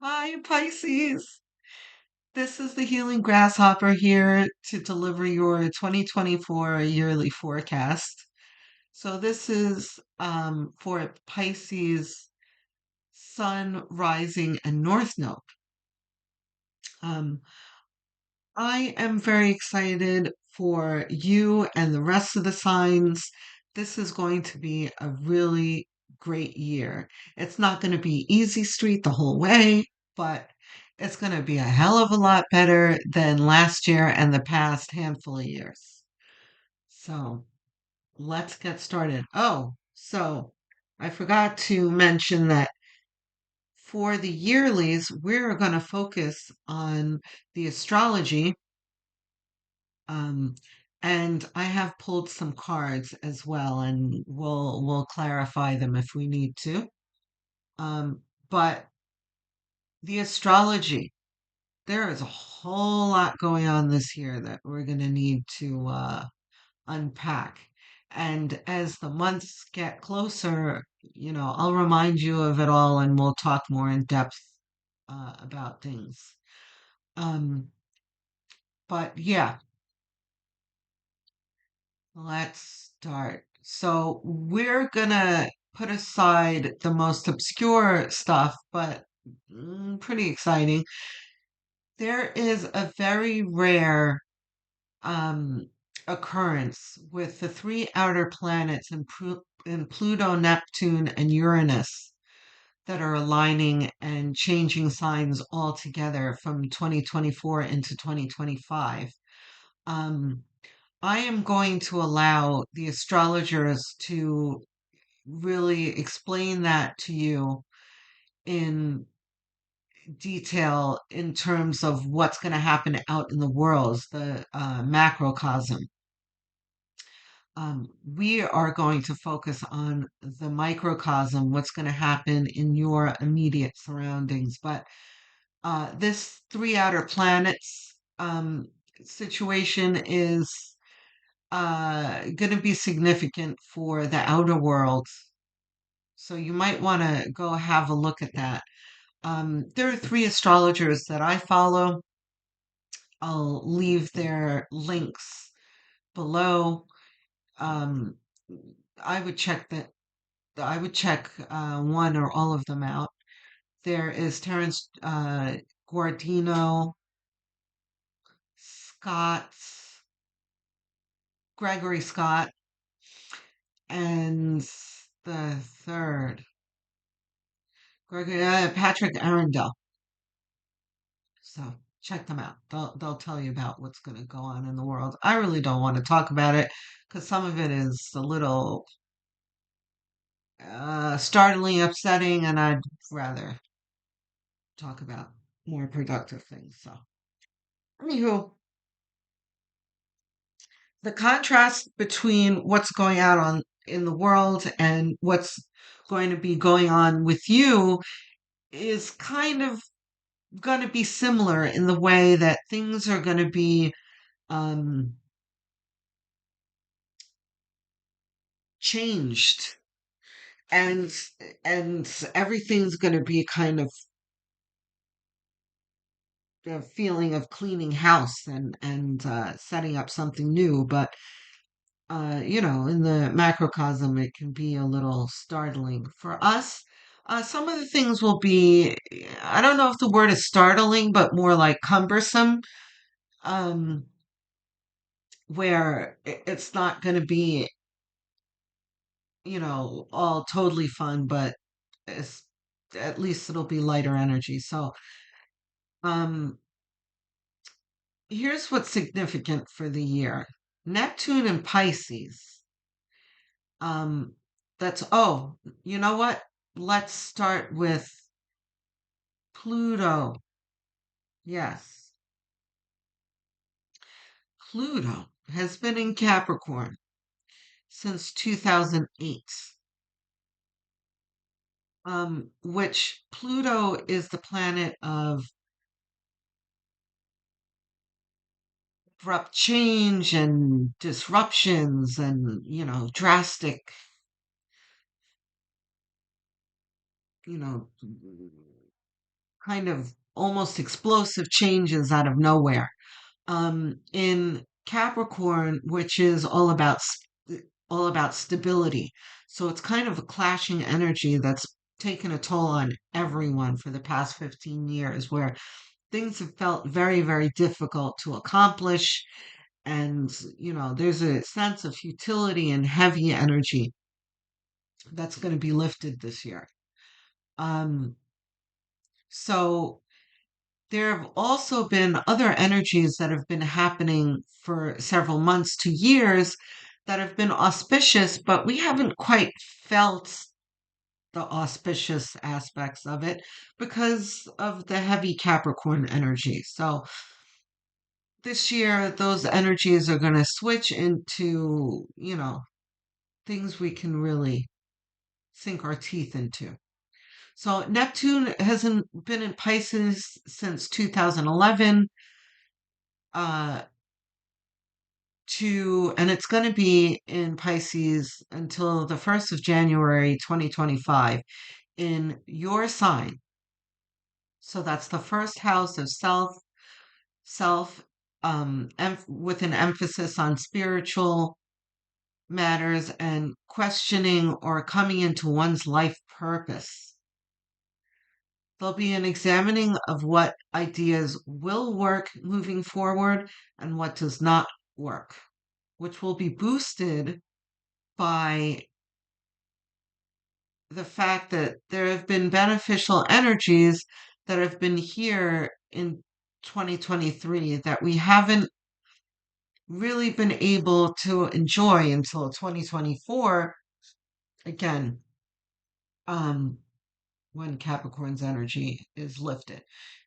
Hi, Pisces. This is the Healing Grasshopper here to deliver your 2024 yearly forecast. So this is for Pisces Sun, Rising, and North Node. Um, I am very excited for you and the rest of the signs. This is going to be a really great year. It's not going to be easy street the whole way, but it's going to be a hell of a lot better than last year and the past handful of years. So let's get started. Oh, so I forgot to mention that for the yearlies, we're going to focus on the astrology. Um, and I have pulled some cards as well, and we'll clarify them if we need to. But the astrology, there is a whole lot going on this year that we're going to need to unpack. And as the months get closer, I'll remind you of it all, and we'll talk more in depth about things. Um, but yeah, let's start. So we're gonna put aside the most obscure stuff, but pretty exciting. There is a very rare um, occurrence with the three outer planets in Pluto, Neptune, and Uranus that are aligning and changing signs altogether from 2024 into 2025. Um, I am going to allow the astrologers to really explain that to you in detail in terms of what's going to happen out in the world, the macrocosm. We are going to focus on the microcosm, what's going to happen in your immediate surroundings. But this three outer planets situation is going to be significant for the outer world. So you might want to go have a look at that. There are three astrologers that I follow. I'll leave their links below. Um, I would check that. I would check one or all of them out. There is Terence Guardino, Scott, Gregory Scott, and the third, Gregory Patrick Arundel. So check them out. They'll tell you about what's going to go on in the world. I really don't want to talk about it because some of it is a little startlingly upsetting, and I'd rather talk about more productive things. So, anywho, the contrast between what's going on in the world and what's going to be going on with you is kind of going to be similar in the way that things are going to be um, changed and and everything's going to be kind of a feeling of cleaning house and setting up something new. But in the macrocosm, it can be a little startling for us. Some of the things will be, I don't know if the word is startling, but more like cumbersome, um, where it's not going to be, all totally fun, but it's, at least it'll be lighter energy. So, um, here's what's significant for the year. Neptune and Pisces. Um, you know what? Let's start with Pluto. Yes. Pluto has been in Capricorn since 2008. Which Pluto is the planet of abrupt change and disruptions and, drastic, you know, kind of almost explosive changes out of nowhere. In Capricorn, which is all about stability. So it's kind of a clashing energy that's taken a toll on everyone for the past 15 years, where things have felt very, very difficult to accomplish. And, there's a sense of futility and heavy energy that's going to be lifted this year. Um, so there have also been other energies that have been happening for several months to years that have been auspicious, but we haven't quite felt the auspicious aspects of it because of the heavy Capricorn energy. So this year, those energies are going to switch into, things we can really sink our teeth into. So Neptune hasn't been in Pisces since 2011. Uh, and it's going to be in Pisces until the 1st of January 2025 in your sign. So that's the first house of self, with an emphasis on spiritual matters and questioning or coming into one's life purpose. There'll be an examining of what ideas will work moving forward and what does not work, which will be boosted by the fact that there have been beneficial energies that have been here in 2023 that we haven't really been able to enjoy until 2024 again, um when Capricorn's energy is lifted.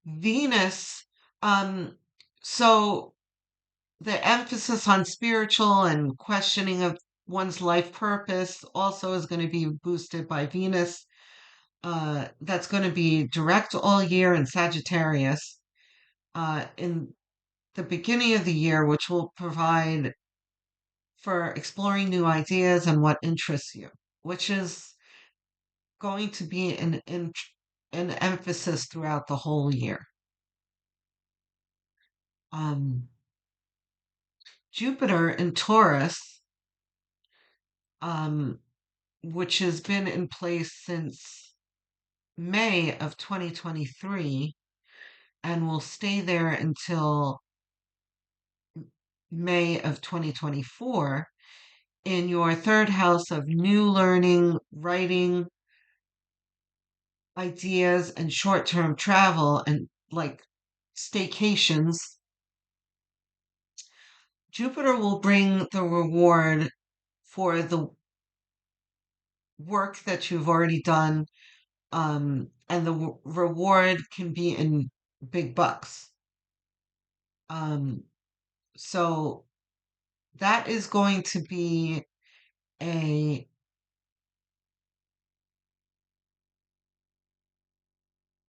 Venus, um so the emphasis on spiritual and questioning of one's life purpose also is going to be boosted by Venus. That's going to be direct all year in Sagittarius in the beginning of the year, which will provide for exploring new ideas and what interests you, which is going to be an emphasis throughout the whole year. Um, Jupiter in Taurus, um, which has been in place since May of 2023 and will stay there until May of 2024 in your third house of new learning, writing, ideas, and short term travel and like staycations. Jupiter will bring the reward for the work that you've already done, and the reward can be in big bucks. Um, so that is going to be a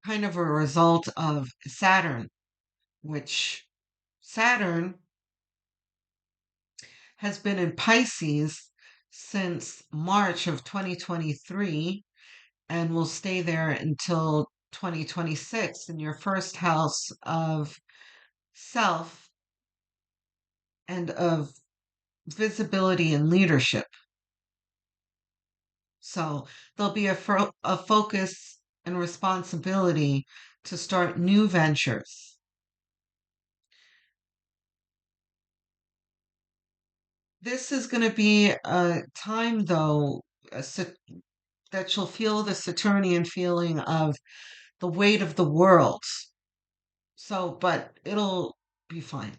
kind of a result of Saturn, which Saturn has been in Pisces since March of 2023 and will stay there until 2026 in your first house of self and of visibility and leadership. So there'll be a focus and responsibility to start new ventures. This is going to be a time, though, that you'll feel the Saturnian feeling of the weight of the world. So, but it'll be fine.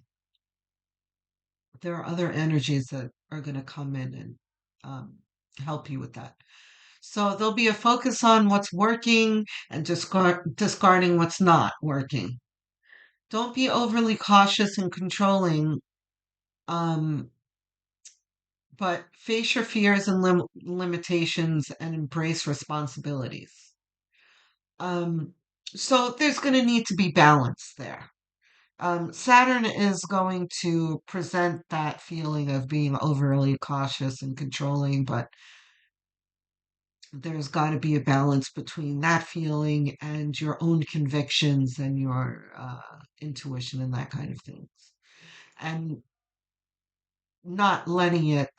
There are other energies that are going to come in and help you with that. So there'll be a focus on what's working and discarding what's not working. Don't be overly cautious and controlling, um, but face your fears and limitations and embrace responsibilities. Um, so there's going to need to be balance there. Saturn is going to present that feeling of being overly cautious and controlling, but there's got to be a balance between that feeling and your own convictions and your intuition and that kind of things. And not letting it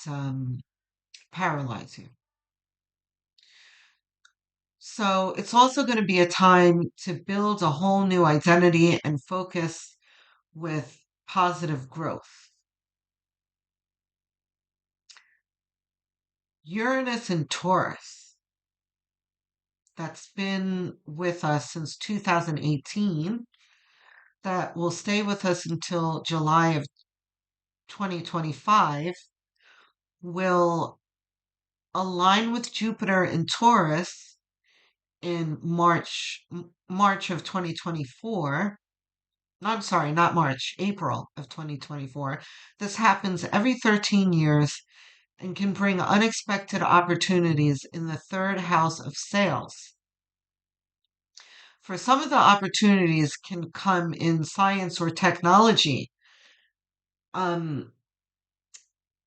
paralyze you. So it's also going to be a time to build a whole new identity and focus with positive growth. Uranus and Taurus, that's been with us since 2018, that will stay with us until July of 2025, will align with Jupiter in Taurus in March of 2024. I'm sorry, not March, April of 2024. This happens every 13 years and can bring unexpected opportunities in the third house of sales. For some of the opportunities can come in science or technology, um,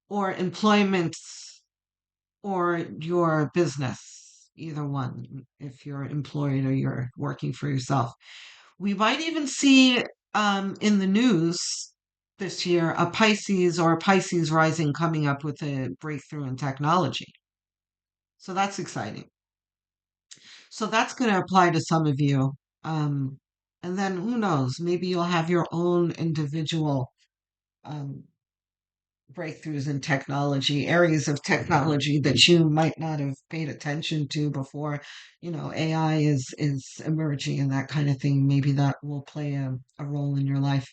or employment, or your business, either one, if you're employed or you're working for yourself. We might even see in the news this year a Pisces or a Pisces rising coming up with a breakthrough in technology. So that's exciting. So that's going to apply to some of you. Um, and then who knows, maybe you'll have your own individual um, breakthroughs in technology, areas of technology that you might not have paid attention to before. AI is emerging and that kind of thing. Maybe that will play a role in your life.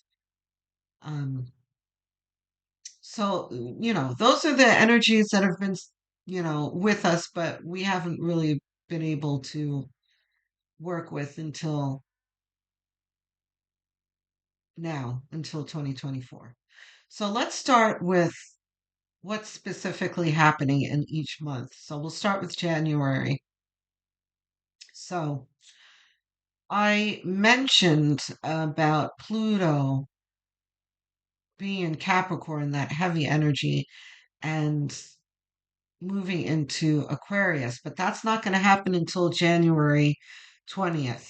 Um, so, those are the energies that have been, with us, but we haven't really been able to work with until now, until 2024. So let's start with what's specifically happening in each month. So we'll start with January. So I mentioned about Pluto being in Capricorn, that heavy energy, and moving into Aquarius, but that's not going to happen until January 20th.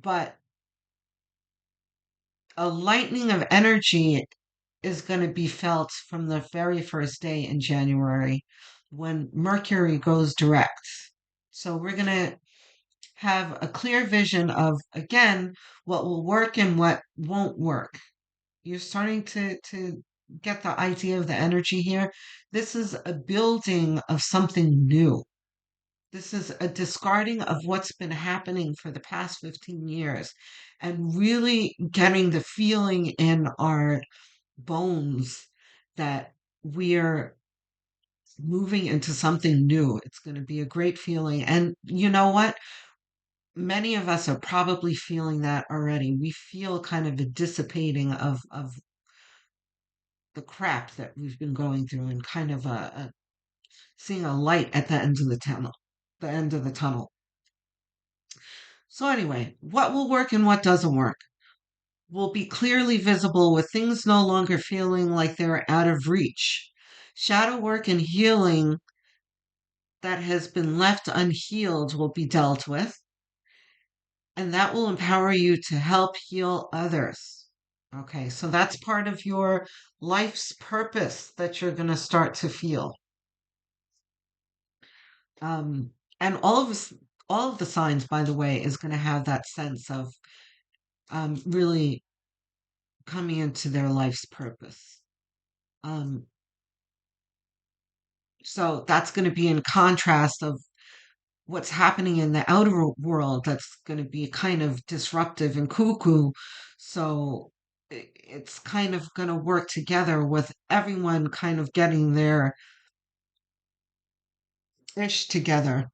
But a lightning of energy is going to be felt from the very first day in January when Mercury goes direct. So we're going to have a clear vision of, again, what will work and what won't work. You're starting to get the idea of the energy here. This is a building of something new. This is a discarding of what's been happening for the past 15 years and really getting the feeling in our bones that we're moving into something new. It's going to be a great feeling. And you know what? Many of us are probably feeling that already. We feel kind of a dissipating of the crap that we've been going through and kind of seeing a light at the end of the tunnel, the end of the tunnel. So anyway, what will work and what doesn't work will be clearly visible with things no longer feeling like they're out of reach. Shadow work and healing that has been left unhealed will be dealt with, and that will empower you to help heal others. Okay, so that's part of your life's purpose that you're going to start to feel. Um, and all of the signs, by the way, is going to have that sense of really coming into their life's purpose. Um, so that's going to be in contrast of what's happening in the outer world that's going to be kind of disruptive and cuckoo. So it's kind of going to work together with everyone kind of getting their ish together.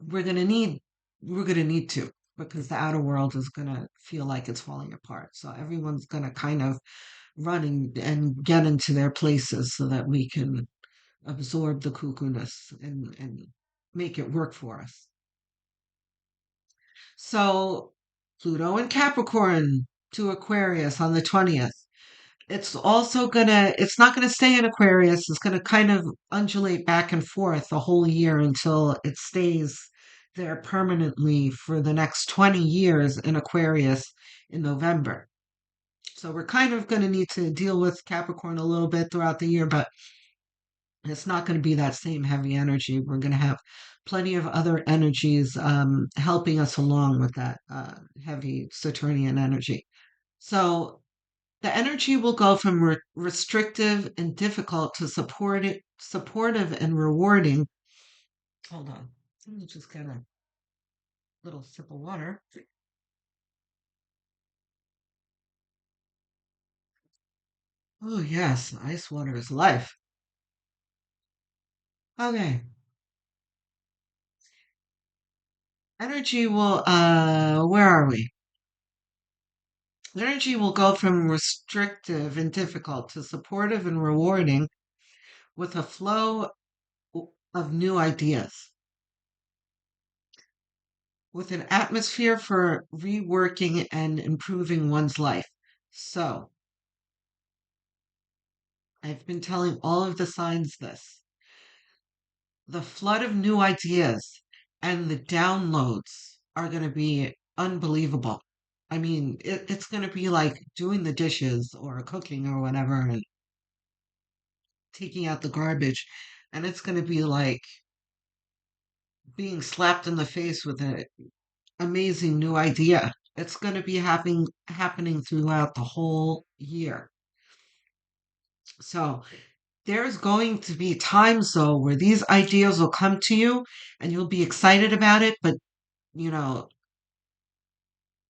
We're going to need we're going to need to, because the outer world is going to feel like it's falling apart. So everyone's going to kind of run and get into their places so that we can absorb the cuckoo-ness and make it work for us. So Pluto and Capricorn to Aquarius on the 20th. It's also it's not gonna stay in Aquarius. It's gonna kind of undulate back and forth the whole year until it stays there permanently for the next 20 years in Aquarius in November. So we're kind of going to need to deal with Capricorn a little bit throughout the year, but it's not going to be that same heavy energy. We're going to have plenty of other energies helping us along with that heavy Saturnian energy. So the energy will go from restrictive and difficult to supportive and rewarding. Hold on. Let me just get a little sip of water. Oh, yes, ice water is life. Okay. Energy will, where are we? Energy will go from restrictive and difficult to supportive and rewarding with a flow of new ideas, with an atmosphere for reworking and improving one's life. So, I've been telling all of the signs this. The flood of new ideas and the downloads are going to be unbelievable. I mean, it's going to be like doing the dishes or cooking or whatever and taking out the garbage. And it's going to be like being slapped in the face with an amazing new idea. It's going to be happening throughout the whole year. So there's going to be times though where these ideas will come to you and you'll be excited about it, but you know,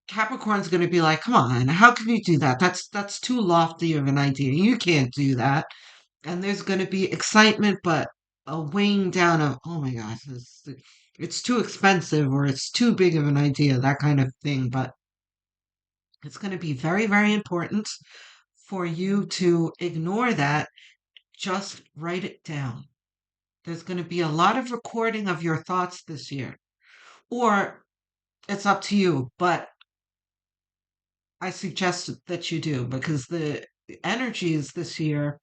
Capricorn's going to be like, "Come on, how can you do that? That's too lofty of an idea. You can't do that." And there's going to be excitement, but a weighing down of, "Oh my gosh, it's too expensive or it's too big of an idea," that kind of thing. But it's going to be very, very important for you to ignore that. Just write it down. There's going to be a lot of recording of your thoughts this year, or it's up to you. But I suggest that you do because the energies this year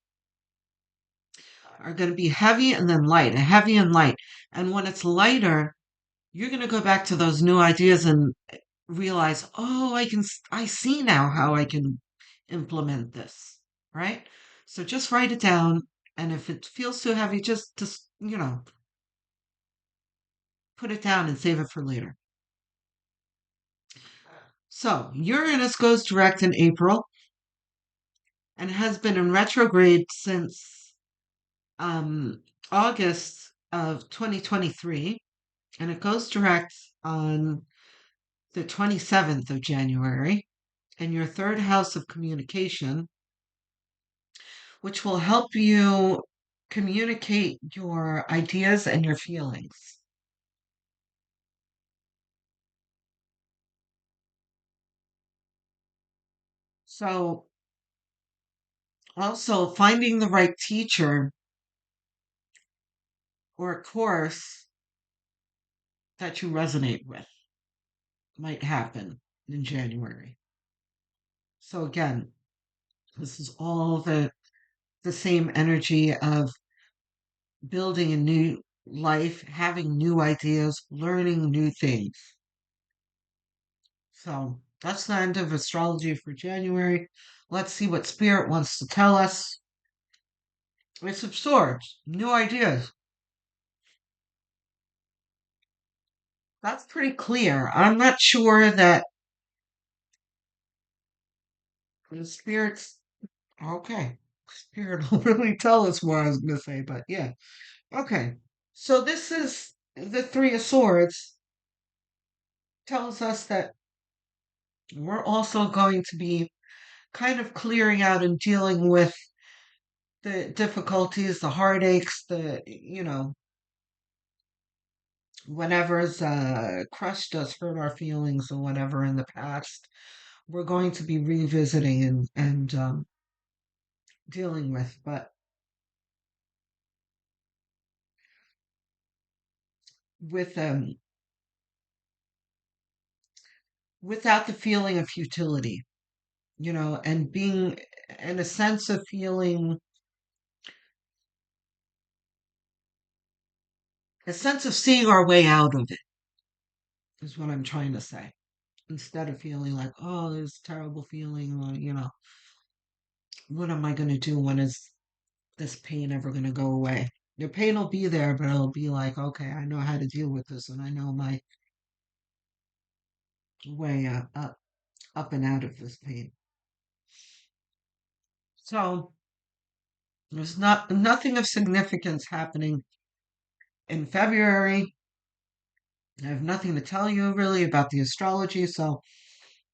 are going to be heavy and then light, and heavy and light. And when it's lighter, you're going to go back to those new ideas and realize, oh, I see now how I can implement this, right? So just write it down. And if it feels too heavy, just put it down and save it for later. So Uranus goes direct in April and has been in retrograde since um, August of 2023, and it goes direct on the 27th of January in your third house of communication, which will help you communicate your ideas and your feelings. So, also finding the right teacher or course that you resonate with might happen in January. So again, this is all the same energy of building a new life, having new ideas, learning new things. So that's the end of astrology for January. Let's see what Spirit wants to tell us. It's of Swords, new ideas. That's pretty clear. I'm not sure that the spirits. Okay, Spirit will really tell us more. I was going to say, but yeah. Okay, so this is the Three of Swords. Tells us that we're also going to be kind of clearing out and dealing with the difficulties, the heartaches, whatever's crushed us, hurt our feelings, or whatever in the past. We're going to be revisiting and dealing with, but with without the feeling of futility. and being in a sense of feeling, a sense of seeing our way out of it is what I'm trying to say. Instead of feeling like, oh, there's a terrible feeling, or, what am I going to do? When is this pain ever going to go away? The pain will be there, but it'll be like, okay, I know how to deal with this, and I know my way up and out of this pain. So there's nothing of significance happening in February. I have nothing to tell you really about the astrology, so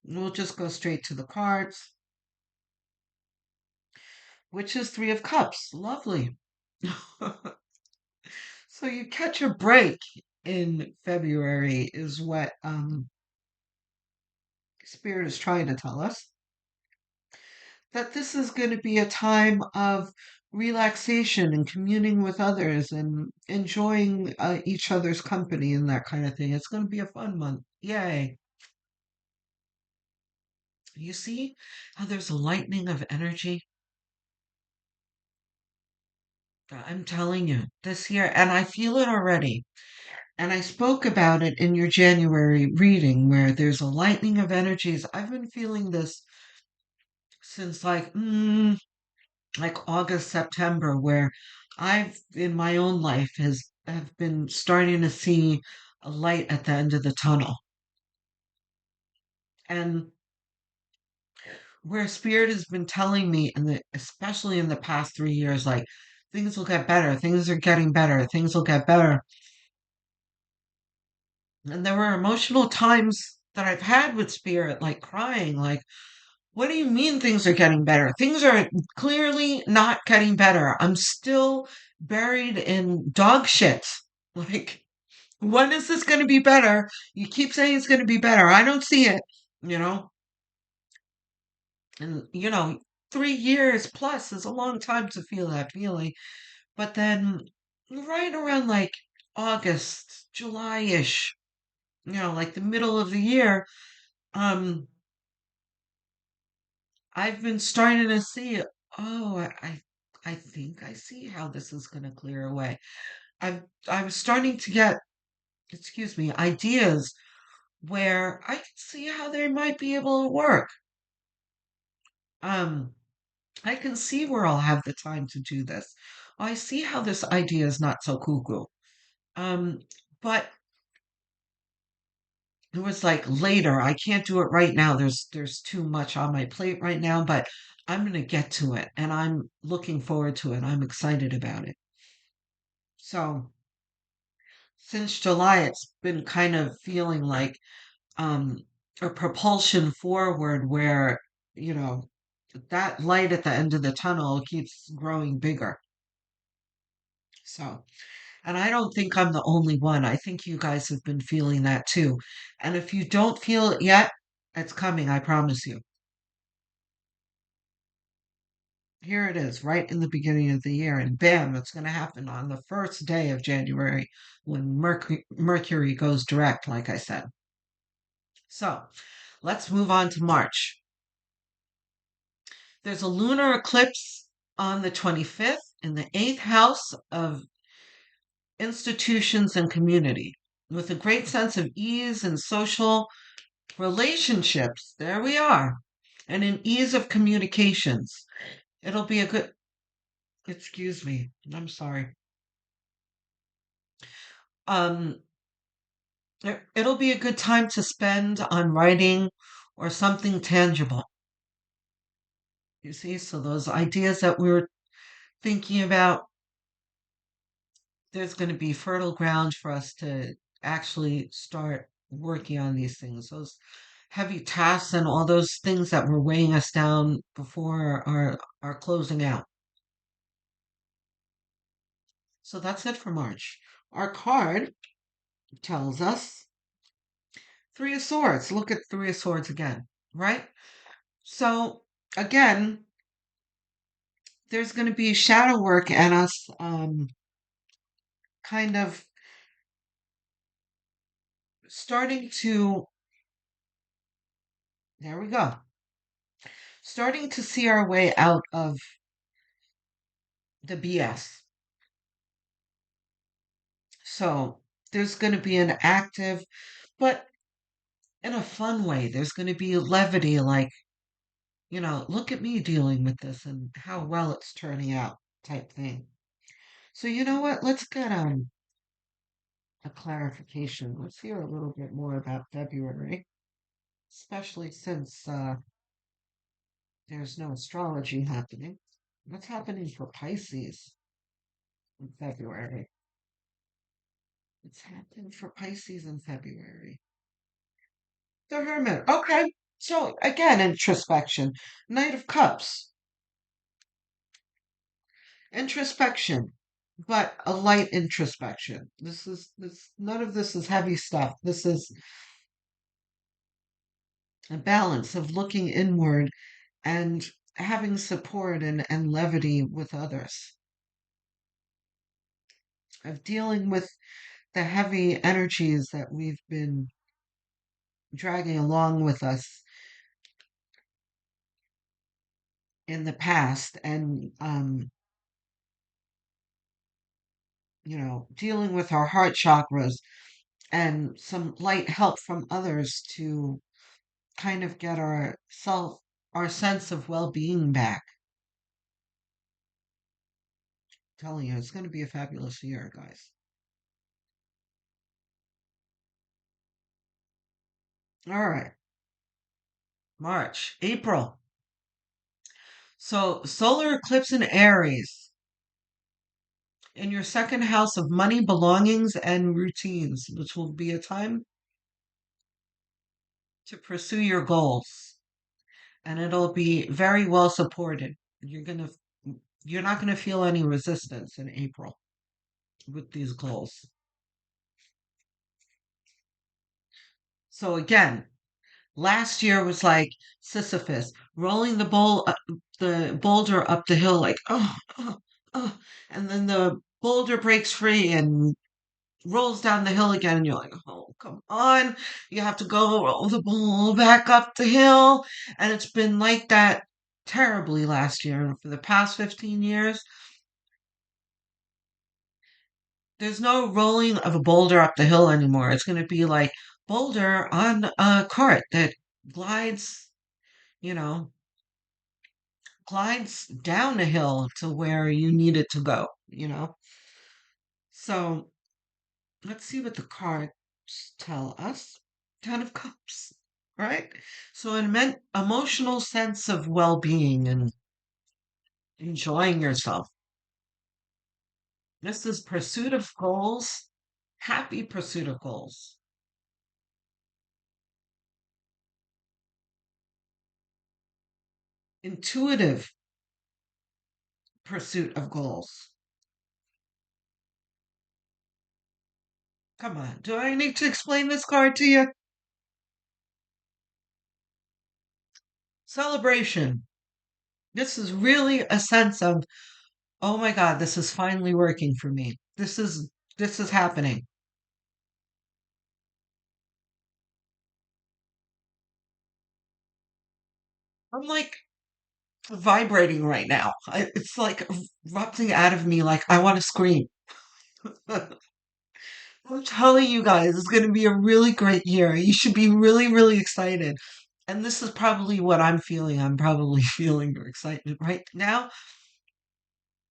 we'll just go straight to the cards, which is Three of Cups. Lovely. So you catch a break in February is what Spirit is trying to tell us. That this is going to be a time of relaxation and communing with others and enjoying each other's company and that kind of thing. It's going to be a fun month. Yay. You see how there's a lightning of energy? I'm telling you, this year, and I feel it already. And I spoke about it in your January reading where there's a lightning of energies. I've been feeling this since like August, September, where I've in my own life has have been starting to see a light at the end of the tunnel. And where spirit has been telling me especially in the past 3 years, like things will get better, things are getting better, things will get better. And there were emotional times that I've had with spirit, like crying, like, what do you mean things are getting better? Things are clearly not getting better. I'm still buried in dog shit. Like, when is this going to be better? You keep saying it's going to be better. I don't see it, you know? And, 3 years plus is a long time to feel that feeling. But then, right around like August, July-ish, like the middle of the year, um, I've been starting to see, oh, I think I see how this is going to clear away. I'm starting to get, excuse me, ideas where I can see how they might be able to work. Um, I can see where I'll have the time to do this. I see how this idea is not so cuckoo. Um, but it was like later. I can't do it right now. There's too much on my plate right now, but I'm gonna get to it and I'm looking forward to it. I'm excited about it. So since July, it's been kind of feeling like um a propulsion forward where, you know, that light at the end of the tunnel keeps growing bigger. So, and I don't think I'm the only one. I think you guys have been feeling that too. And if you don't feel it yet, it's coming, I promise you. Here it is, right in the beginning of the year, and bam, it's going to happen on the first day of January when Mercury goes direct, like I said. So, let's move on to March. There's a lunar eclipse on the 25th in the eighth house of institutions and community with a great sense of ease and social relationships. There we are. And an ease of communications. It'll be a good, excuse me, I'm sorry. Um, it'll be a good time to spend on writing or something tangible. You see, so those ideas that we were thinking about, there's going to be fertile ground for us to actually start working on these things. Those heavy tasks and all those things that were weighing us down before are closing out. So that's it for March. Our card tells us Three of Swords. Look at Three of Swords again, right? So again, there's going to be shadow work and us kind of starting to, there we go, starting to see our way out of the BS. So there's going to be an active, but in a fun way. There's going to be levity, like, look at me dealing with this and how well it's turning out type thing. So you know what? Let's get a clarification. Let's hear a little bit more about February, especially since there's no astrology happening. What's happening for Pisces in February? What's happening for Pisces in February? The Hermit. Okay. So again, introspection. Knight of Cups. Introspection, but a light introspection. This none of this is heavy stuff. This is a balance of looking inward and having support and levity with others, of dealing with the heavy energies that we've been dragging along with us in the past, and dealing with our heart chakras and some light help from others to kind of get our sense of well-being back. I'm telling you, it's going to be a fabulous year, guys. All right, March, April. So, solar eclipse in Aries in your second house of money, belongings, and routines, which will be a time to pursue your goals. And it'll be very well supported. You're not gonna feel any resistance in April with these goals. So again, last year was like Sisyphus rolling the boulder up the hill, like oh, and then the boulder breaks free and rolls down the hill again, and you're like, oh, come on, you have to go roll the ball back up the hill, and it's been like that terribly last year, and for the past 15 years, there's no rolling of a boulder up the hill anymore. It's going to be like boulder on a cart that glides, you know, glides down a hill to where you need it to go. So let's see what the cards tell us. Ten of Cups, right? So an emotional sense of well-being and enjoying yourself. This is pursuit of goals, happy pursuit of goals, intuitive pursuit of goals. Come on, do I need to explain this card to you? Celebration. This is really a sense of, oh my God, this is finally working for me. This is happening. I'm like vibrating right now. It's like erupting out of me like I want to scream. I'm telling you guys, it's going to be a really great year. You should be really, really excited. And this is probably what I'm feeling. I'm probably feeling your excitement right now.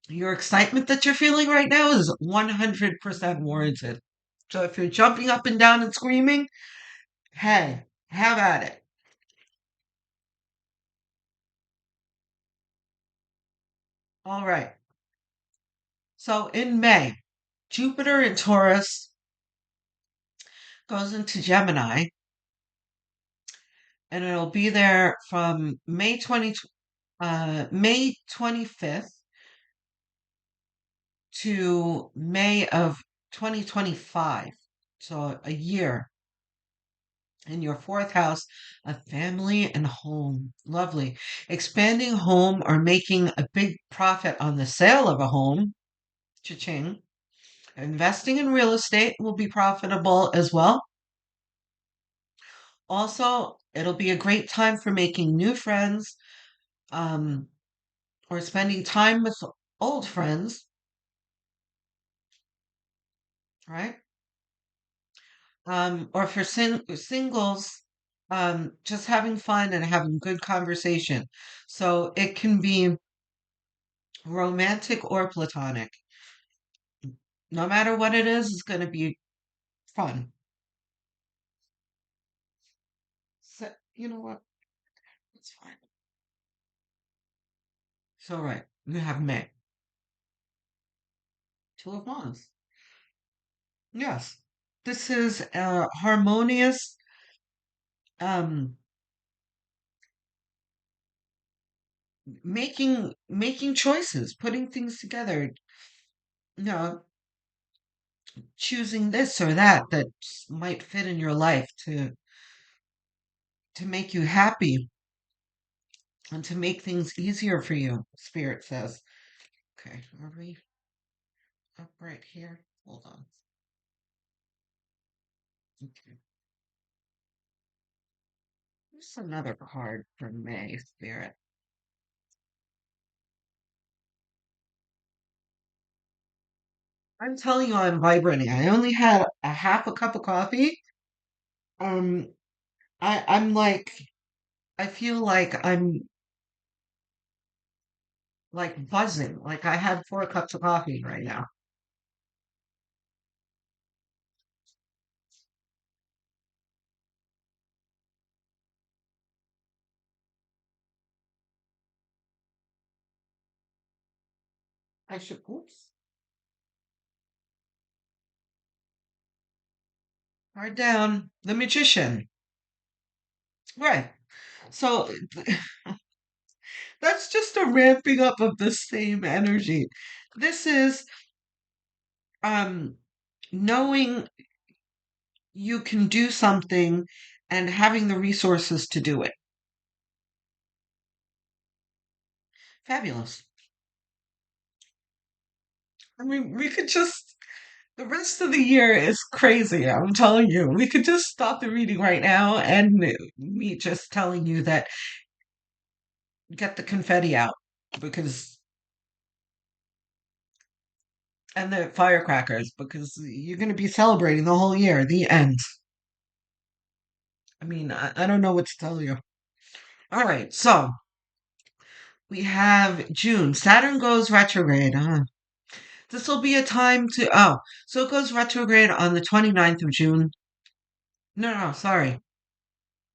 Your excitement that you're feeling right now is 100% warranted. So if you're jumping up and down and screaming, hey, have at it. All right. So in May, Jupiter in Taurus goes into Gemini, and it'll be there from May 25th to May of 2025. So a year in your fourth house of family and home. Lovely. Expanding home or making a big profit on the sale of a home. Cha-ching. Investing in real estate will be profitable as well. Also, it'll be a great time for making new friends, um, or spending time with old friends, right? Or for singles, just having fun and having good conversation. So it can be romantic or platonic. No matter what it is, it's going to be fun. So, you know what? It's fine. So, right, you have May, Two of Wands. Yes, this is harmonious, um, making choices, putting things together. You know, choosing this or that that might fit in your life to make you happy and to make things easier for you. Spirit says. Okay, are we up right here? Hold on. Okay, here's another card for May, Spirit. I'm telling you, I'm vibrating. I only had a half a cup of coffee. Um, I'm like, I feel like I'm like buzzing. Like I had 4 cups of coffee right now. I should, oops, card down. The Magician. Right. So that's just a ramping up of the same energy. This is um knowing you can do something and having the resources to do it. Fabulous. I mean, we could just the rest of the year is crazy. I'm telling you. We could just stop the reading right now and me just telling you that get the confetti out because and the firecrackers because you're going to be celebrating the whole year, the end. I mean, I don't know what to tell you. All right, so we have June. Saturn goes retrograde. This will be a time to, so it goes retrograde on the 29th of June. No, no, sorry.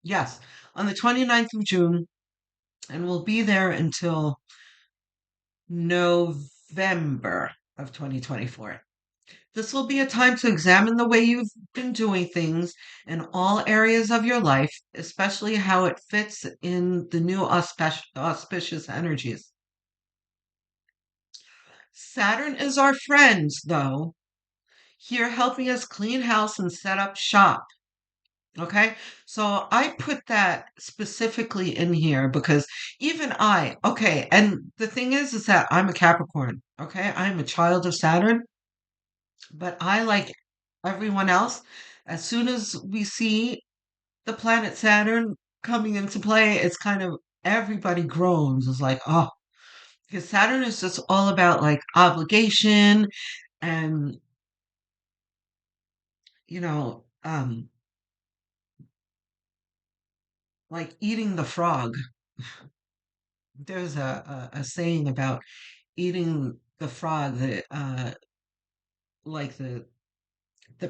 Yes, on the 29th of June, and we'll be there until November of 2024. This will be a time to examine the way you've been doing things in all areas of your life, especially how it fits in the new auspicious energies. Saturn is our friend, though, here helping us clean house and set up shop. Okay, so I put that specifically in here because even okay, and the thing is that I'm a Capricorn, okay? I'm a child of Saturn, but I, like everyone else, as soon as we see the planet Saturn coming into play, it's kind of everybody groans. It's like, oh, because Saturn is just all about like obligation and, you know, like eating the frog. There's a saying about eating the frog that like the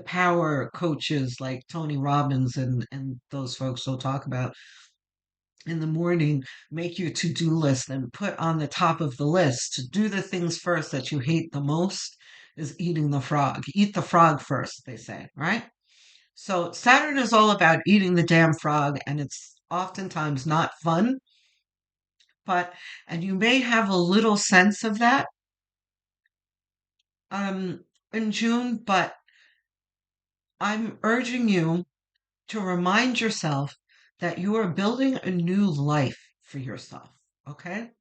power coaches like Tony Robbins and those folks will talk about in the morning, make your to-do list and put on the top of the list to do the things first that you hate the most is eating the frog. Eat the frog first, they say, right? So Saturn is all about eating the damn frog, and it's oftentimes not fun, but and you may have a little sense of that um in June, but I'm urging you to remind yourself that you are building a new life for yourself, okay?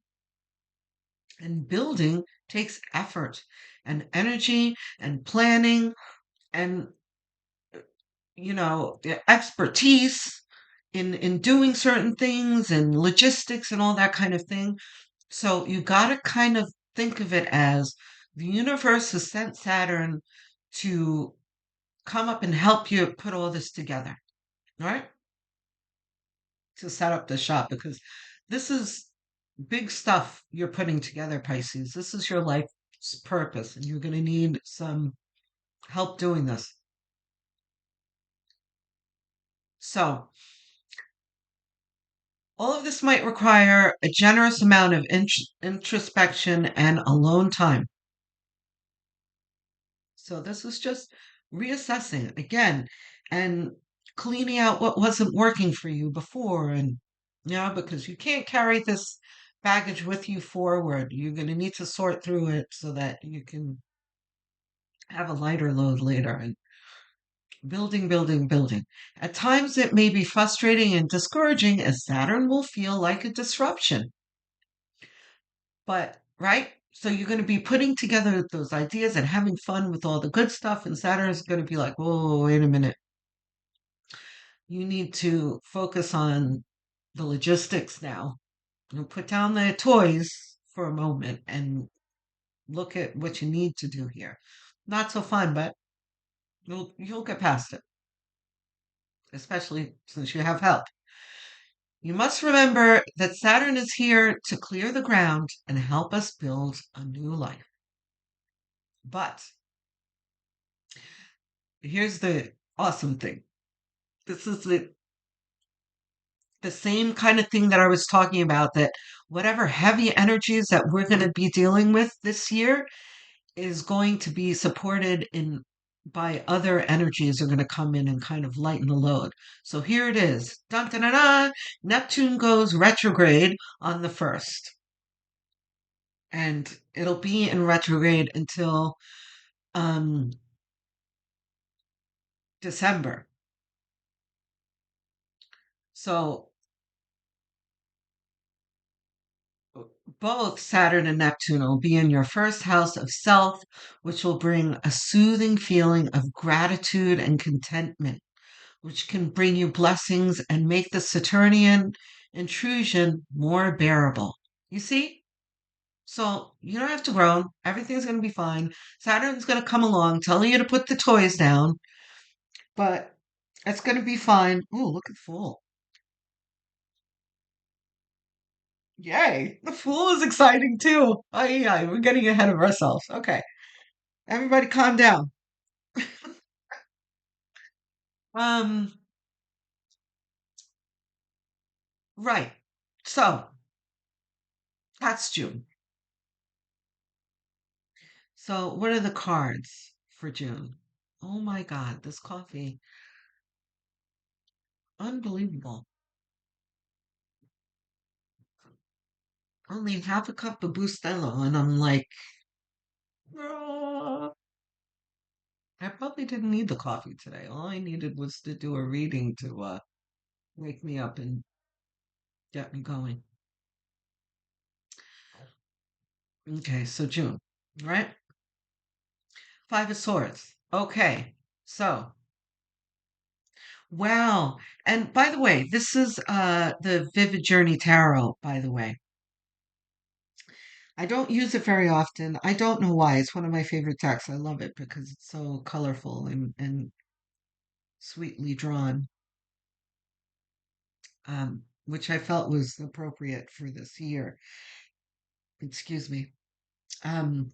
And building takes effort and energy and planning and, expertise. in doing certain things and logistics and all that kind of thing. So you got to kind of think of it as the universe has sent Saturn to come up and help you put all this together, right? To set up the shop because this is big stuff you're putting together, Pisces. This is your life's purpose, and you're going to need some help doing this. So, all of this might require a generous amount of introspection and alone time. So, this is just reassessing again and cleaning out what wasn't working for you before. And, because you can't carry this baggage with you forward. You're going to need to sort through it so that you can have a lighter load later. And building, building, building. At times it may be frustrating and discouraging as Saturn will feel like a disruption. But, right? So you're going to be putting together those ideas and having fun with all the good stuff, and Saturn is going to be like, whoa, wait a minute. You need to focus on the logistics now. And put down the toys for a moment and look at what you need to do here. Not so fun, but you'll get past it, especially since you have help. You must remember that Saturn is here to clear the ground and help us build a new life. But here's the awesome thing. This is the same kind of thing that I was talking about, that whatever heavy energies that we're going to be dealing with this year is going to be supported in by other energies that are going to come in and kind of lighten the load. So here it is. Dun, dun, dun, dun. Neptune goes retrograde on the 1st. And it'll be in retrograde until um, December. So both Saturn and Neptune will be in your first house of self, which will bring a soothing feeling of gratitude and contentment, which can bring you blessings and make the Saturnian intrusion more bearable. You see? So you don't have to groan. Everything's going to be fine. Saturn's going to come along telling you to put the toys down, but it's going to be fine. Ooh, look at Fool. Yay. The Fool is exciting too. Aye, we're getting ahead of ourselves. Okay. Everybody calm down. Um, right. So that's June. So what are the cards for June? Oh my God, this coffee. Unbelievable. Only half a cup of Bustelo, and I'm like, "Ah." I probably didn't need the coffee today. All I needed was to do a reading to wake me up and get me going. Okay, so June, right? Five of Swords. Okay, so wow. And by the way, this is the Vivid Journey Tarot, by the way. I don't use it very often. I don't know why. It's one of my favorite decks. I love it because it's so colorful and sweetly drawn, which I felt was appropriate for this year. Excuse me. Um,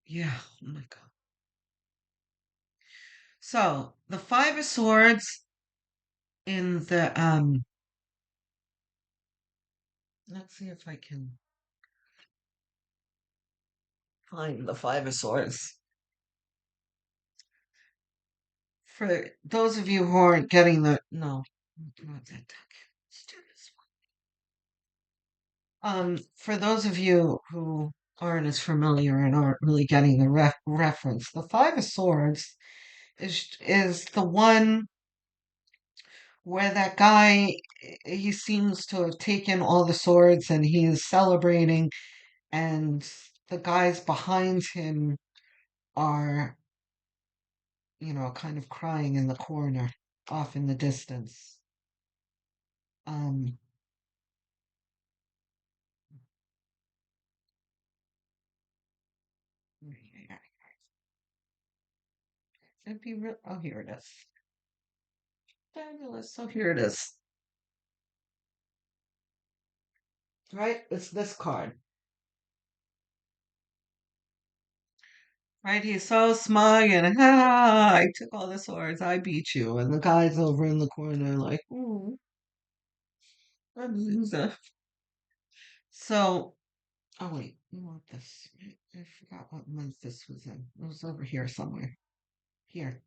yeah, oh my God. So the Five of Swords in the let's see if I can find the Five of Swords. For those of you who aren't getting the no, not that deck. Let's do this one. For those of you who aren't as familiar and aren't really getting the reference, the Five of Swords is the one where that guy, he seems to have taken all the swords and he is celebrating, and the guys behind him are kind of crying in the corner, off in the distance. Um, it'd be real. Oh, here it is. Fabulous. So here it is. Right? It's this card. Right? He's so smug and I took all the swords. I beat you. And the guy's over in the corner like, oh, I'm a loser. So, oh wait, you want this? I forgot what month this was in. It was over here somewhere. Here.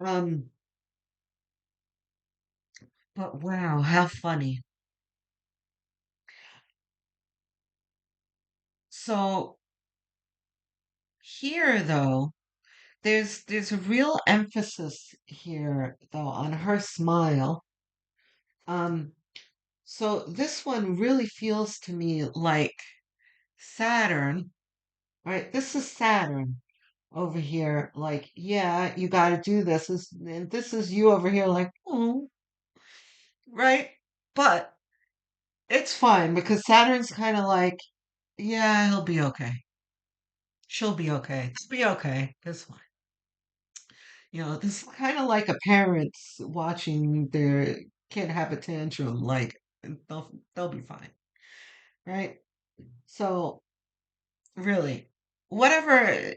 Um, but wow, how funny. So here though, there's a real emphasis here though on her smile. Um, so this one really feels to me like Saturn, right? This is Saturn over here, like, yeah, you got to do this. And this is you over here, like, oh, right? But it's fine because Saturn's kind of like, yeah, he'll be okay. She'll be okay. It's be okay. It's fine. This is kind of like a parents watching their kid have a tantrum, like they'll be fine, right? So really, whatever,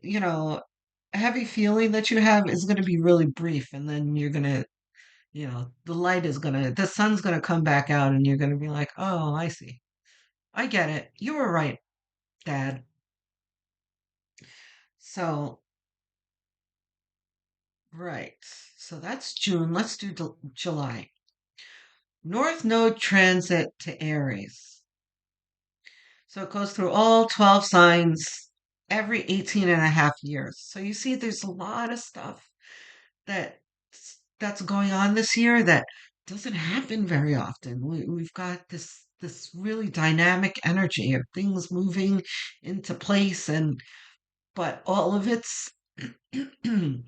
heavy feeling that you have is going to be really brief, and then you're going to, the sun's going to come back out, and you're going to be like, oh, I see. I get it. You were right, Dad. So, right. So that's June. Let's do July. North Node transit to Aries. So it goes through all 12 signs every 18 and a half years. So you see, there's a lot of stuff that that's going on this year that doesn't happen very often. We've got this really dynamic energy of things moving into place, and but all of it's none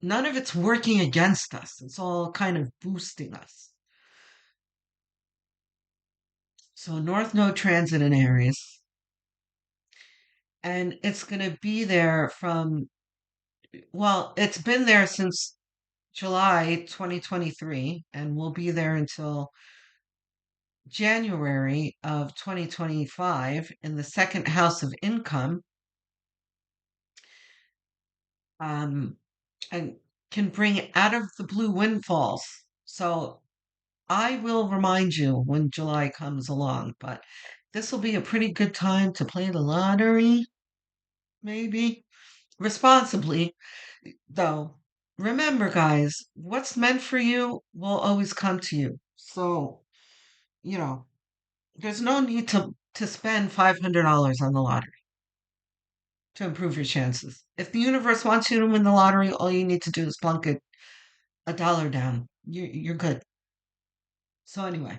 of it's working against us. It's all kind of boosting us. So North Node transit in Aries, and it's going to be there from, well, it's been there since July 2023 and will be there until January of 2025 in the second house of income, um, and can bring out of the blue windfalls. So I will remind you when July comes along, but this will be a pretty good time to play the lottery, maybe responsibly, though. Remember, guys, what's meant for you will always come to you. So, you know, there's no need to spend $500 on the lottery to improve your chances. If the universe wants you to win the lottery, all you need to do is plunk it $1 down. You're good. So anyway,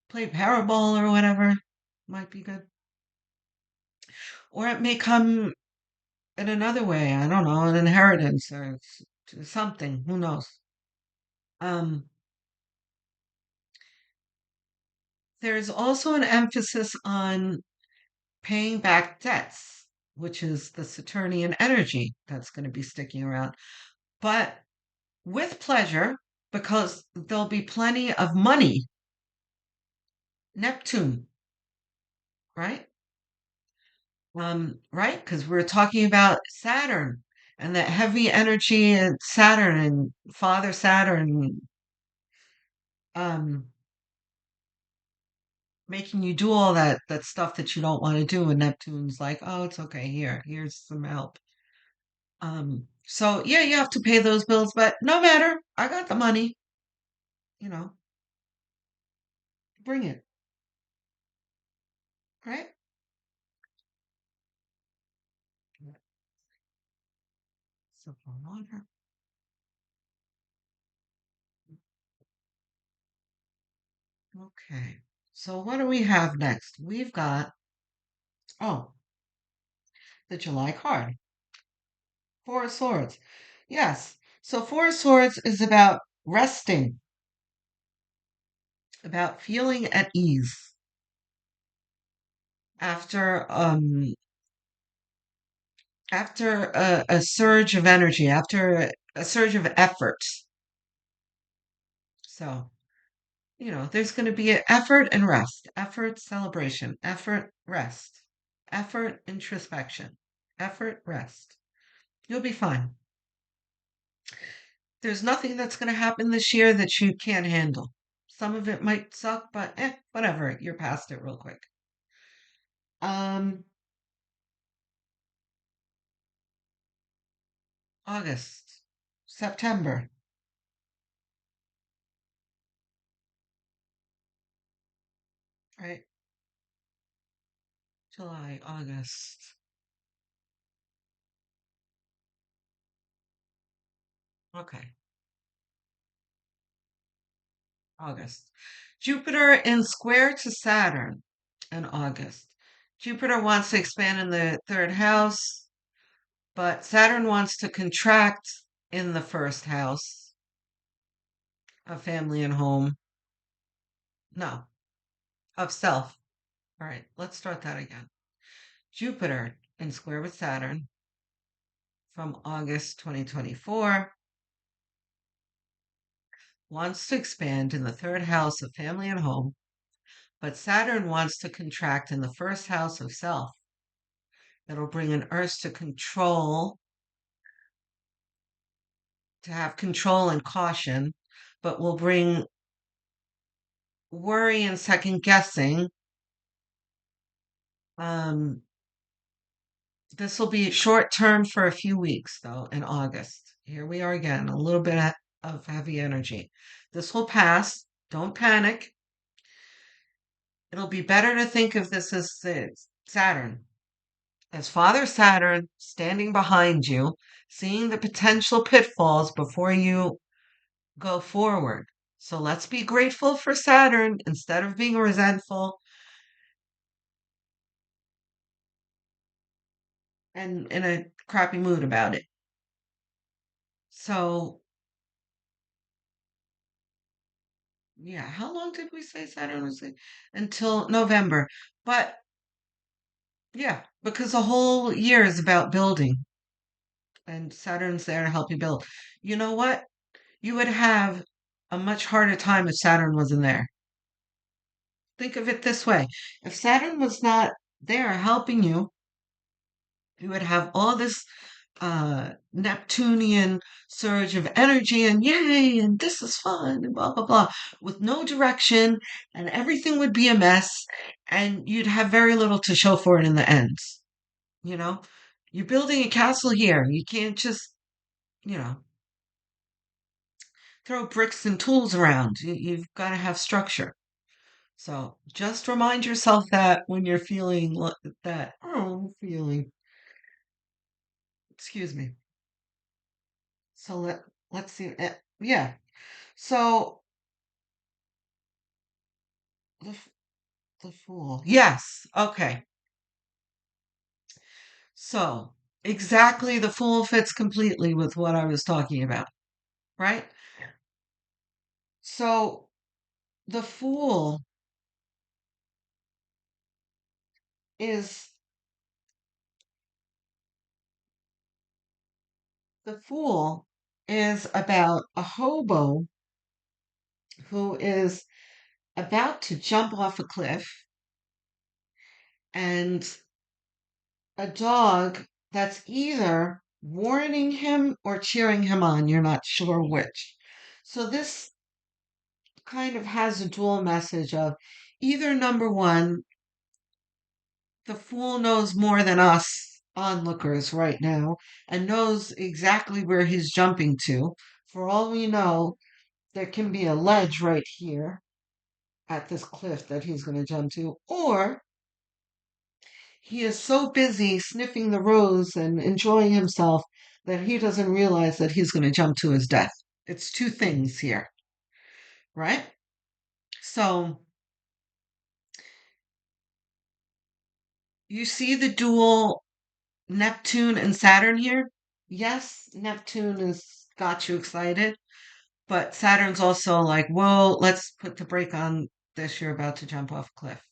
play Powerball or whatever might be good. Or it may come in another way. I don't know, an inheritance or something. Who knows? Um, there's also an emphasis on paying back debts, which is the Saturnian energy that's going to be sticking around. But with pleasure, because there'll be plenty of money. Neptune, right? Right? Because we're talking about Saturn and that heavy energy and Saturn and Father Saturn, um, making you do all that stuff that you don't want to do. And Neptune's like, oh, it's okay. Here's some help. So yeah, you have to pay those bills, but no matter. I got the money, you know, bring it, right? So, okay. So what do we have next? We've got, oh, the July card. Four of Swords. Yes. So Four of Swords is about resting, about feeling at ease after a surge of energy, after a surge of effort. So, there's going to be an effort and rest, effort, celebration, effort, rest, effort, introspection, effort, rest. You'll be fine. There's nothing that's going to happen this year that you can't handle. Some of it might suck, but whatever. You're past it real quick. Um, August, September, right? July, August. Okay, August. Jupiter in square to Saturn in August. Jupiter wants to expand in the third house, but Saturn wants to contract in the first house of family and home. No, of self. All right, let's start that again. Jupiter in square with Saturn from August 2024 wants to expand in the third house of family and home, but Saturn wants to contract in the first house of self. It'll bring an Earth to control, to have control and caution, but will bring worry and second guessing. Um, this will be short term for a few weeks, though, in August. Here we are again, a little bit of heavy energy. This will pass. Don't panic. It'll be better to think of this as Saturn, as Father Saturn standing behind you, seeing the potential pitfalls before you go forward. So let's be grateful for Saturn instead of being resentful and in a crappy mood about it. So, yeah, how long did we say Saturn was until November? But yeah, because the whole year is about building and Saturn's there to help you build. You know what? You would have a much harder time if Saturn wasn't there. Think of it this way. If Saturn was not there helping you, you would have all this Neptunian surge of energy and yay, and this is fun, and blah, blah, blah, with no direction, and everything would be a mess, and you'd have very little to show for it in the end. You know, you're building a castle here. You can't just, you know, throw bricks and tools around. You've got to have structure. So just remind yourself that when you're feeling that, feeling, excuse me. So let's see. Yeah. So the the fool. Yes. Okay. So exactly, the fool fits completely with what I was talking about, right? So the fool is the fool is about a hobo who is about to jump off a cliff and a dog that's either warning him or cheering him on. You're not sure which. So this kind of has a dual message of either number one, the fool knows more than us onlookers right now and knows exactly where he's jumping to. For all we know, there can be a ledge right here at this cliff that he's going to jump to, or he is so busy sniffing the rose and enjoying himself that he doesn't realize that he's going to jump to his death. It's two things here, right? So you see the dual Neptune and Saturn here? Yes, Neptune has got you excited, but Saturn's also like, whoa, let's put the brake on this. You're about to jump off a cliff,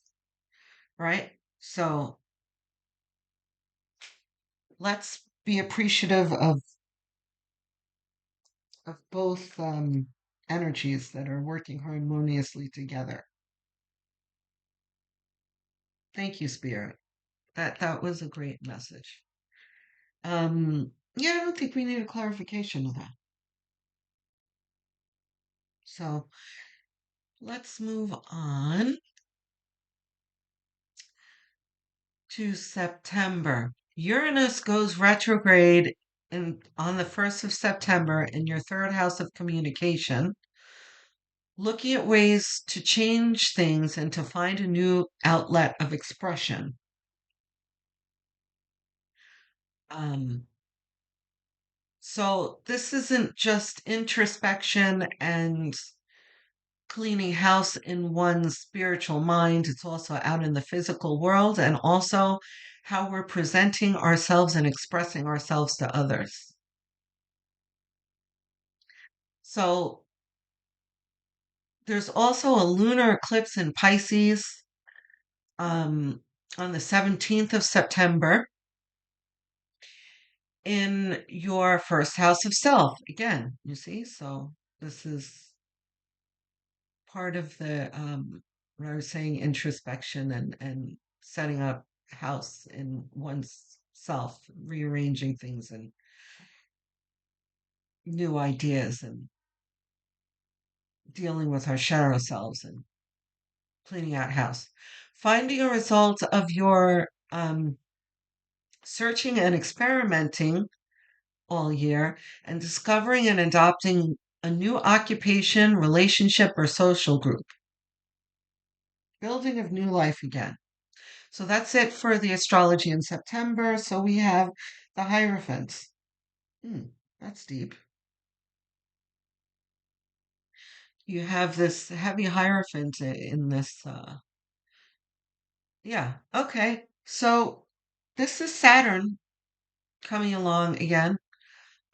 right? So let's be appreciative of both energies that are working harmoniously together. Thank you, Spirit. That was a great message. Yeah, I don't think we need a clarification of that. So let's move on to September. Uranus goes retrograde on the 1st of September in your third house of communication, looking at ways to change things and to find a new outlet of expression. Um, so this isn't just introspection and cleaning house in one's spiritual mind, it's also out in the physical world and also how we're presenting ourselves and expressing ourselves to others. So there's also a lunar eclipse in Pisces um, on the 17th of September in your first house of self. Again, you see, so this is part of the what I was saying, introspection and setting up house in one's self, rearranging things and new ideas and dealing with our shadow selves and cleaning out house. Finding a result of your searching and experimenting all year and discovering and adopting a new occupation, relationship, or social group. Building of new life again. So that's it for the astrology in September. So we have the Hierophants. Hmm, that's deep. You have this heavy Hierophant in this. Yeah, okay. So this is Saturn coming along again.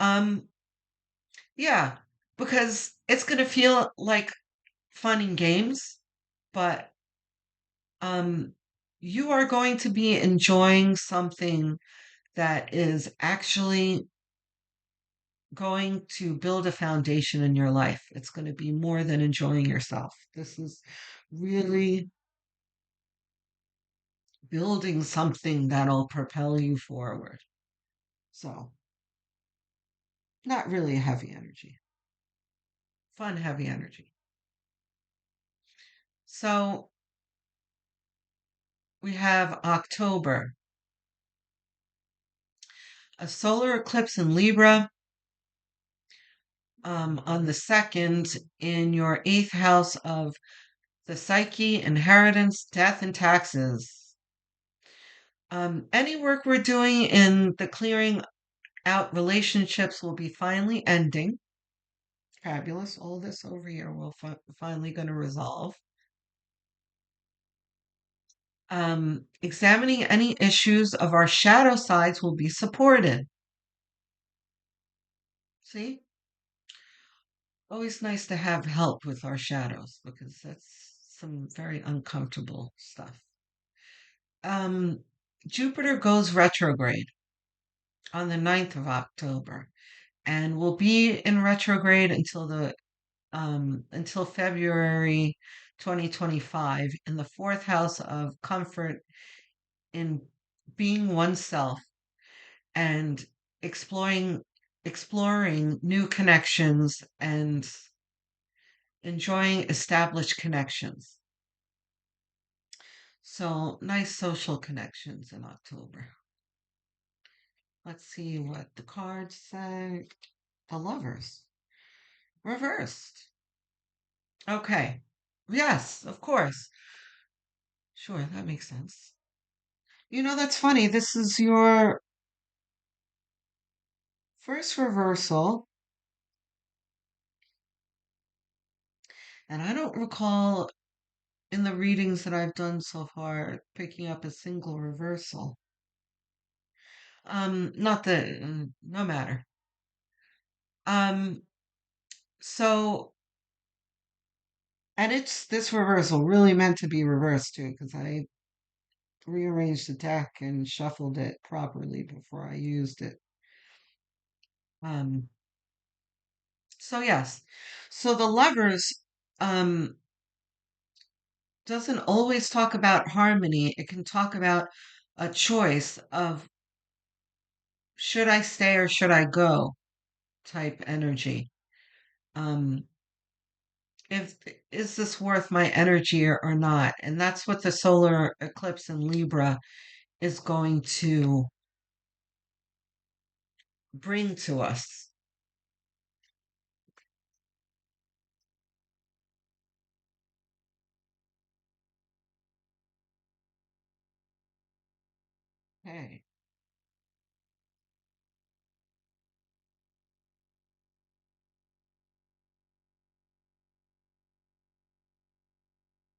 Um, yeah, because it's going to feel like fun and games, but um, you are going to be enjoying something that is actually going to build a foundation in your life. It's going to be more than enjoying yourself. This is really building something that'll propel you forward. So, not really a heavy energy, fun, heavy energy. So, we have October, a solar eclipse in Libra on the 2nd in your eighth house of the psyche, inheritance, death, and taxes. Any work we're doing in the clearing out relationships will be finally ending. Fabulous. All this over here will finally going to resolve. Examining any issues of our shadow sides will be supported. See? Always nice to have help with our shadows because that's some very uncomfortable stuff. Um, Jupiter goes retrograde on the 9th of October and will be in retrograde until February 2025 in the fourth house of comfort in being oneself and exploring exploring new connections and enjoying established connections. So nice social connections in October. Let's see what the cards say. The lovers. Reversed. Okay. Yes, of course. Sure, that makes sense. You know, that's funny. This is your first reversal, and I don't recall in the readings that I've done so far picking up a single reversal. Not the, no matter. Um, so, and it's this reversal really meant to be reversed too, because I rearranged the deck and shuffled it properly before I used it. Um, so yes. So the lovers, um, doesn't always talk about harmony. It can talk about a choice of should I stay or should I go type energy. Um, if is this worth my energy or not? And that's what the solar eclipse in Libra is going to bring to us. Okay.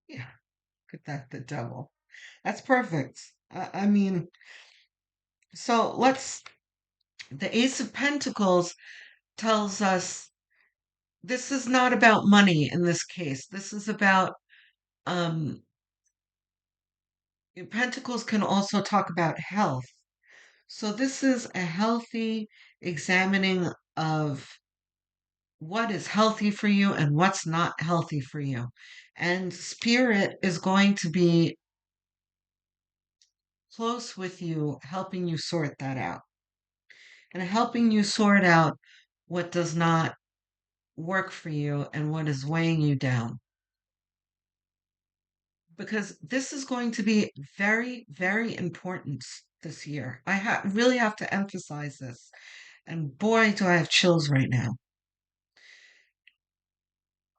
Yeah, look at that, the devil. That's perfect. I mean, so the Ace of Pentacles tells us this is not about money in this case. This is about, um, Pentacles can also talk about health. So this is a healthy examining of what is healthy for you and what's not healthy for you. And spirit is going to be close with you, helping you sort that out and helping you sort out what does not work for you and what is weighing you down. Because this is going to be very, very important this year. Really have to emphasize this. And boy, do I have chills right now.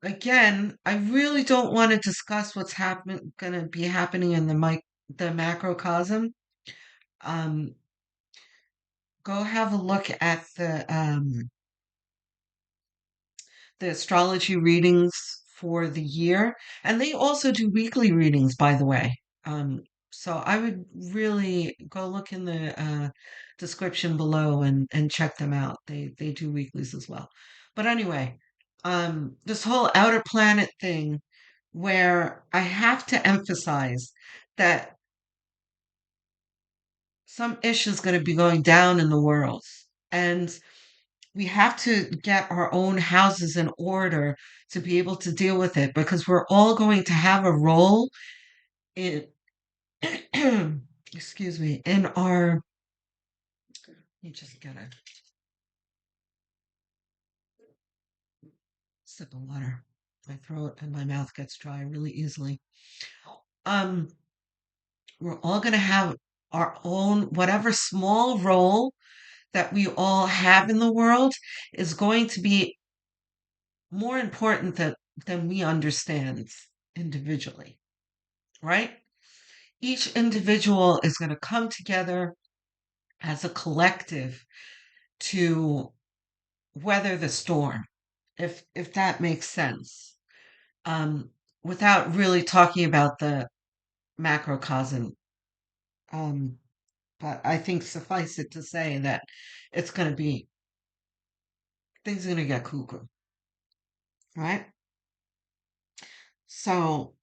Again, I really don't want to discuss what's going to be happening in the macrocosm. Um, go have a look at the astrology readings for the year, and they also do weekly readings, by the way. So I would really go look in the description below and check them out. They do weeklies as well. But anyway, this whole outer planet thing, where I have to emphasize that some ish is going to be going down in the world, and we have to get our own houses in order to be able to deal with it because we're all going to have a role in excuse me, in our you just get a sip of water. My throat and my mouth gets dry really easily. Um, we're all going to have our own whatever small role that we all have in the world is going to be more important than we understand individually, right? Each individual is going to come together as a collective to weather the storm, if that makes sense. Um, without really talking about the macrocosm. Um, but I think suffice it to say that it's going to be things are going to get cuckoo, right? So,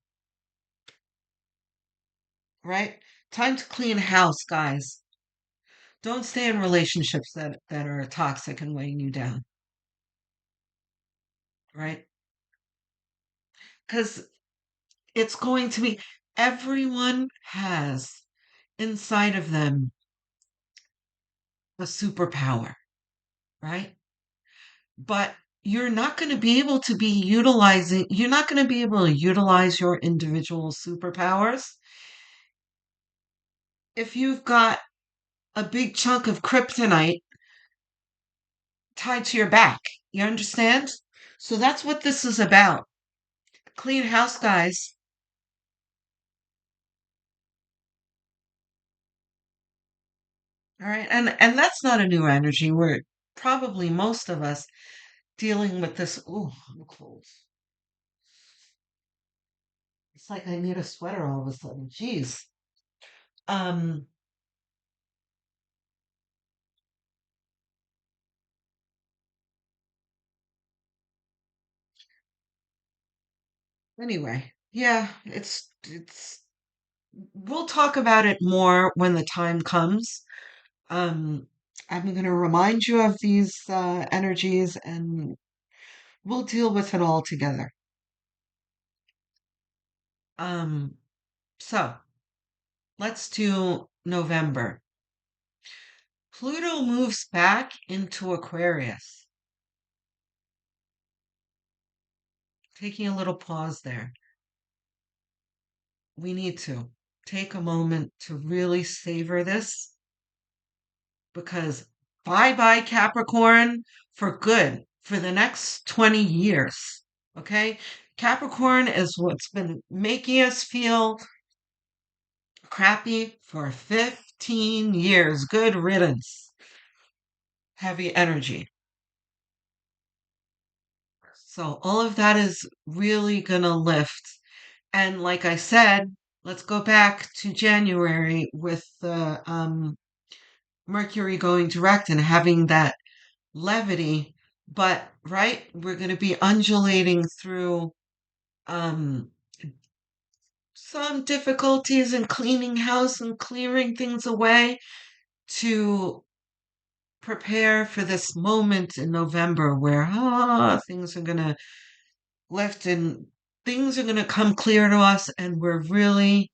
right, time to clean house, guys. Don't stay in relationships that are toxic and weighing you down, right? Because it's going to be everyone has inside of them a superpower, right? But you're not going to be able to utilize your individual superpowers if you've got a big chunk of kryptonite tied to your back. You understand? So that's what this is about. Clean house, guys. All right. And that's not a new energy. We're probably most of us dealing with this. Oh, I'm cold. It's like I need a sweater all of a sudden. Jeez. Um, Anyway, yeah, it's we'll talk about it more when the time comes. Um, I'm going to remind you of these energies and we'll deal with it all together. Um, so let's do November. Pluto moves back into Aquarius. Taking a little pause there. We need to take a moment to really savor this because bye bye Capricorn for good for the next 20 years. Okay? Capricorn is what's been making us feel crappy for 15 years. Good riddance. Heavy energy. So all of that is really going to lift. And like I said, let's go back to January with the Mercury going direct and having that levity. But, right, we're going to be undulating through um, some difficulties in cleaning house and clearing things away to prepare for this moment in November where things are going to lift and things are going to come clear to us, and we're really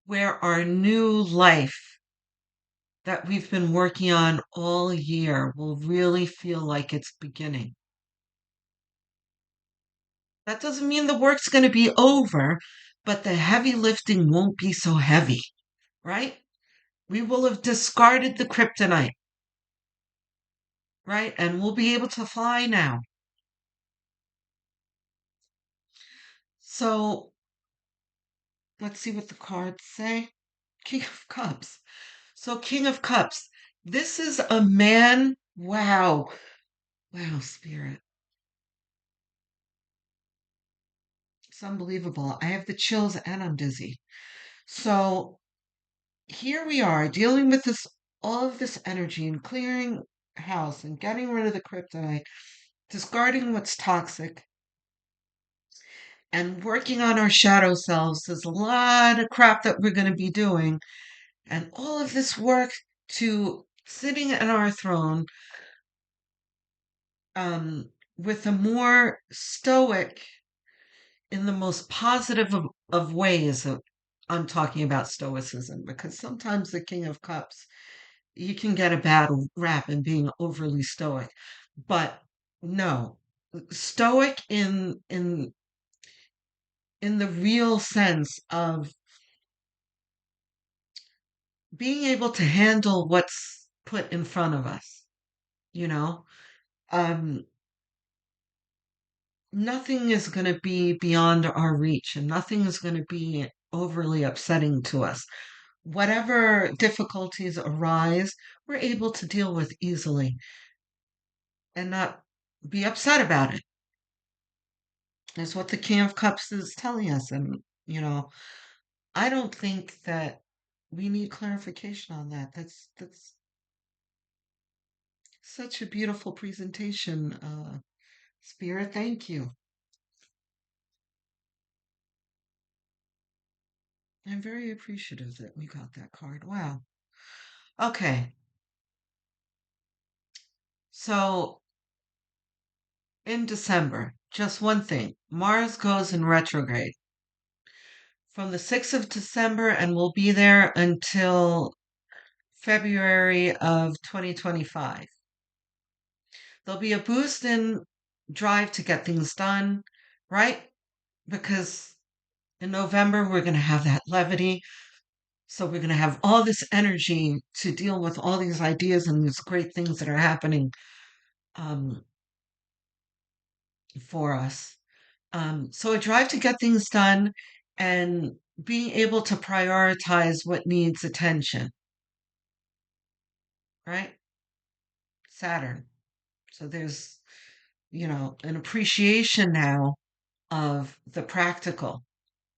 where our new life that we've been working on all year will really feel like it's beginning. That doesn't mean the work's going to be over, but the heavy lifting won't be so heavy, right? We will have discarded the kryptonite, right? And we'll be able to fly now. So let's see what the cards say. King of Cups. So, King of Cups. This is a man. Wow. Wow, Spirit. It's unbelievable. I have the chills and I'm dizzy. So, here we are dealing with this, all of this energy and clearing house and getting rid of the kryptonite, discarding what's toxic, and working on our shadow selves. There's a lot of crap that we're going to be doing. And all of this work to sitting at our throne um, with a more stoic, in the most positive of ways. I'm talking about stoicism because sometimes the King of Cups, you can get a bad rap in being overly stoic. But no, stoic in the real sense of being able to handle what's put in front of us, you know? Um, Nothing is going to be beyond our reach and nothing is going to be overly upsetting to us. Whatever difficulties arise, we're able to deal with easily and not be upset about it. That's what the King of Cups is telling us. And, I don't think that we need clarification on that. That's such a beautiful presentation, Spirit. Thank you. I'm very appreciative that we got that card. Wow. Okay. So in December, just one thing. Mars goes in retrograde from the 6th of December and will be there until February of 2025. There'll be a boost in drive to get things done, right? Because in November, we're going to have that levity. So we're going to have all this energy to deal with all these ideas and these great things that are happening um, for us. So a drive to get things done and being able to prioritize what needs attention, right? Saturn. So there's, an appreciation now of the practical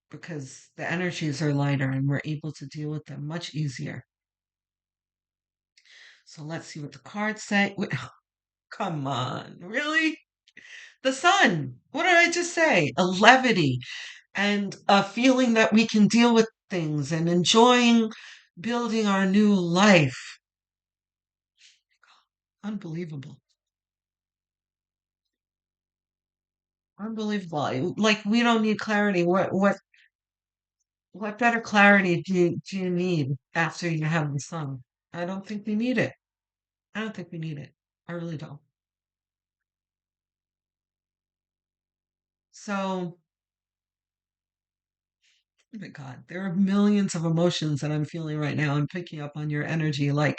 because the energies are lighter and we're able to deal with them much easier. So let's see what the cards say. Come on, really? The sun. What did I just say? A levity and a feeling that we can deal with things and enjoying building our new life. Unbelievable. Unbelievable. Like we don't need clarity. What better clarity do you need after you have the sun? I don't think we need it. I don't think we need it. I really don't. So, oh my God, there are millions of emotions that I'm feeling right now. I'm picking up on your energy. Like,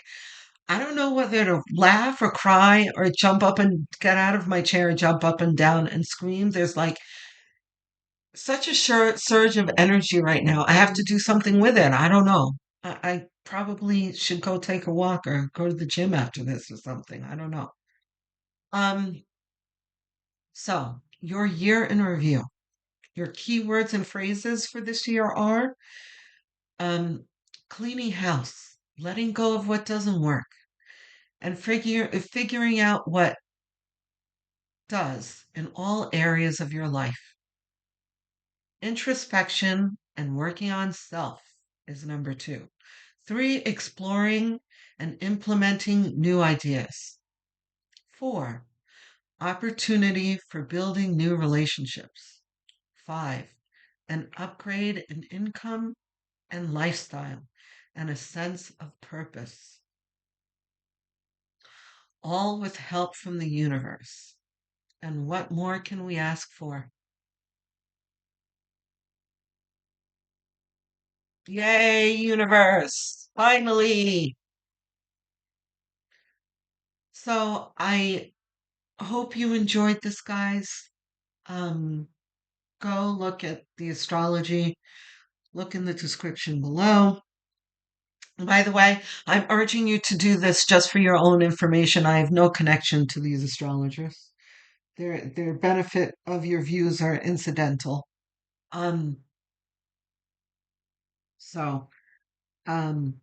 I don't know whether to laugh or cry or jump up and get out of my chair and jump up and down and scream. There's like such a surge of energy right now. I have to do something with it. I don't know. I probably should go take a walk or go to the gym after this or something. I don't know. Um, so your year in review, your keywords and phrases for this year are um, cleaning house, letting go of what doesn't work, and figuring out what does in all areas of your life. Introspection and working on self is number two. Three, exploring and implementing new ideas. Four, opportunity for building new relationships. Five, an upgrade in income and lifestyle and a sense of purpose, all with help from the universe. And what more can we ask for? Yay, universe! Finally! So I hope you enjoyed this, guys. Um, Go look at the astrology, look in the description below. By the way, I'm urging you to do this just for your own information. I have no connection to these astrologers. Their benefit of your views are incidental. Um, so um,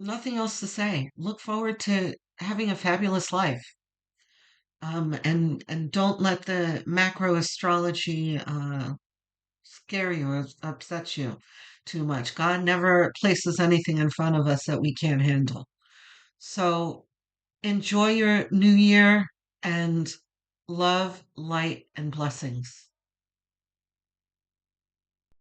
nothing else to say. Look forward to having a fabulous life. And don't let the macro astrology scare you or upset you too much. God never places anything in front of us that we can't handle. So enjoy your new year and love, light, and blessings.